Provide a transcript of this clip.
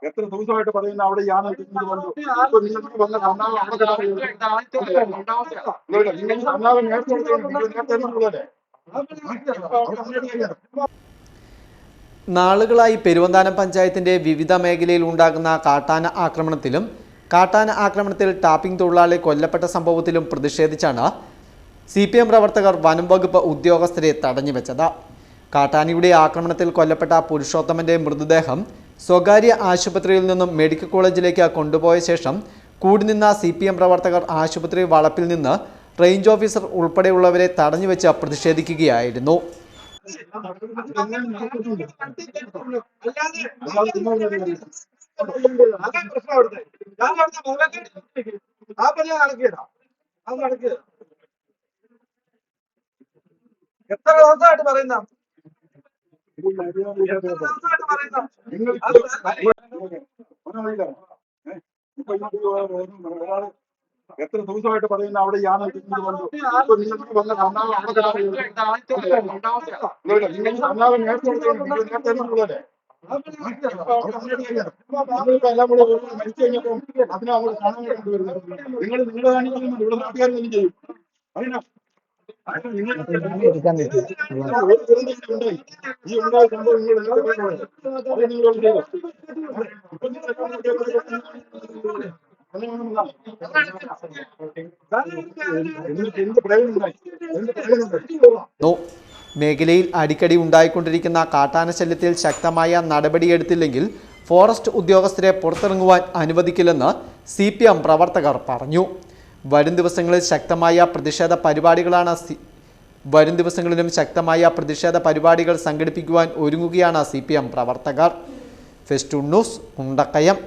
എത്ര ദിവസമായിട്ട് പറയുന്ന അവിടെ ഈ ആന നാളുകളായി പെരുവന്താനം പഞ്ചായത്തിന്റെ വിവിധ മേഖലയിൽ ഉണ്ടാകുന്ന കാട്ടാന ആക്രമണത്തിൽ ടാപ്പിംഗ് തൊഴിലാളി കൊല്ലപ്പെട്ട സംഭവത്തിലും പ്രതിഷേധിച്ചാണ് CPM പ്രവർത്തകർ വനം വകുപ്പ് ഉദ്യോഗസ്ഥരെ തടഞ്ഞുവെച്ചത്. കാട്ടാനയുടെ ആക്രമണത്തിൽ കൊല്ലപ്പെട്ട പുരുഷോത്തമന്റെ മൃതദേഹം സ്വകാര്യ ആശുപത്രിയിൽ നിന്നും മെഡിക്കൽ കോളേജിലേക്ക് കൊണ്ടുപോയ ശേഷം കൂടിനിന്ന CPM പ്രവർത്തകർ ആശുപത്രി വളപ്പിൽ നിന്ന് റേഞ്ച് ഓഫീസർ ഉൾപ്പെടെയുള്ളവരെ തടഞ്ഞുവെച്ച് പ്രതിഷേധിക്കുകയായിരുന്നു. എത്ര ദിവസമായിട്ട് പറയുന്ന എത്ര ദിവസമായിട്ട് പറയുന്ന അവിടെ ഈ ആന എല്ലാം കൂടെ മരിച്ചു കഴിഞ്ഞപ്പോ അതിനെ നമ്മൾ കാണാൻ കൊണ്ടുവരുന്നത് നിങ്ങളുടെ കാണിക്കുന്നത് ഇവിടെ നാട്ടുകാരെന്തെങ്കിലും ചെയ്യും. അതിനാ മേഖലയിൽ അടിക്കടി ഉണ്ടായിക്കൊണ്ടിരിക്കുന്ന കാട്ടാന ശല്യത്തിൽ ശക്തമായ നടപടിയെടുത്തില്ലെങ്കിൽ ഫോറസ്റ്റ് ഉദ്യോഗസ്ഥരെ പുറത്തിറങ്ങുവാൻ അനുവദിക്കില്ലെന്ന് CPM പ്രവർത്തകർ പറഞ്ഞു. വരും ദിവസങ്ങളിലും ശക്തമായ പ്രതിഷേധ പരിപാടികൾ സംഘടിപ്പിക്കുവാൻ ഒരുങ്ങുകയാണ് CPM പ്രവർത്തകർ. Festoon news, Mundakayam.